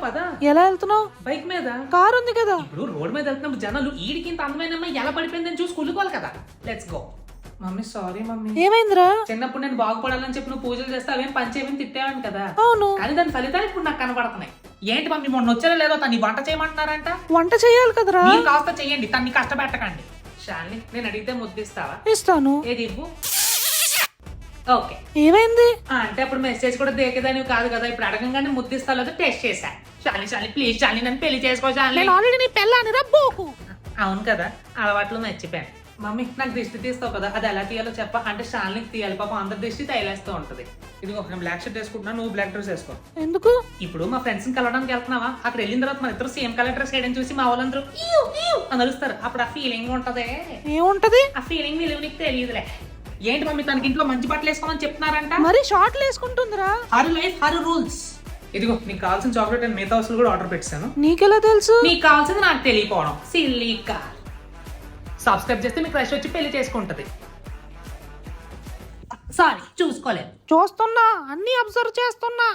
పదా. ఎలా వెళ్తున్నావు? బైక్ మీద. కారు ఉంది కదా. ఇప్పుడు రోడ్ మీద వెళ్తున్నప్పుడు జనాలు ఈడికి ఇంత అందమైన అమ్మాయి ఎలా పడిపోయిందని చూసి కుళ్ళుకోవాలి కదా. Let's go. Mummy sorry mummy. ఏమైందిరా? చిన్నప్పుడు నేను బాగుపడాలని చెప్పి నువ్వు పూజలు చేస్తే అవేం పంచేమని తిట్టావని కదా. అవును. కానీ దాని ఫలితాలు ఇప్పుడు నాకు కనబడుతున్నాయి. ఏంటి మమ్మీ మొన్న వచ్చారో లేదో తను వంట చేయమంటున్నారంట. వంట చేయాలి కదరా. మీరు కాస్త చెయ్యండి, తన్ని కష్టపెట్టకండి. శాలిని నేను అడిగితే ముద్దిస్తావా? ఇస్తాను. ఏది ఇవ్వు. ఓకే. ఏమైంది? అంటే అప్పుడు మెసేజ్ కూడా దేకేదాని కాదు కదా. ఇప్పుడు అడగంగానే ముద్దిస్తా లేదో టెస్ట్ చేశా. శాలిని ప్లీజ్ శాలిని నన్ను పెళ్లి చేసుకో శాలిని. నేను ఆల్రెడీ నీ పెళ్ళాన్ని రబ్బోకు. అవును కదా, అలవాట్లు మర్చిపోయాను. మమ్మీ నాకు దిష్టి తీస్తావు కదా, అది ఎలా తీయాలో చెప్ప. అంటే శాలినికి తీయాలి, పాపం అందరి దిష్టి తైలేస్తూ ఉంటది. ఇదిగో నేను బ్లాక్ షర్ట్ వేసుకుంటున్నా, నువ్వు బ్లాక్ డ్రెస్ వేసుకో. ఎందుకు? ఇప్పుడు మా ఫ్రెండ్స్ ని కలవడానికి వెళ్తున్నావా, అక్కడ వెళ్ళిన తర్వాత మన ఇద్దరు సేమ్ కలర్ డ్రెస్ వేయడం చూసి మా వాళ్ళందరూ అని అరుస్తారు. అప్పుడు ఆ ఫీలింగ్ ఉంటది. ఏముంటది? ఆ ఫీలింగ్ విలువ నీకు తెలియదులే. ఏంటి మమ్మీ తనకి ఇంట్లో మంచి బట్టలు వేసుకోమని చెప్తున్నారంట. మరి షార్ట్లు వేసుకుంటుందిరా. హరు లైఫ్ హరు రూల్స్. ఇదిగో నీకు కావాల్సిన చాక్లెట్ అండ్ మిగతా వస్తువులు కూడా ఆర్డర్ పెట్టాను. నీకెలా తెలుసు? నీకు కావాల్సింది నాకు తెలియకపోవడం. Silly car. సబ్స్క్రైబ్ చేస్తే మీకు క్రష్ వచ్చి పెళ్లి చేసుకుంటది. సారీ చూసుకోలేదు. చూస్తున్నా, అన్ని అబ్జర్వ్ చేస్తున్నా.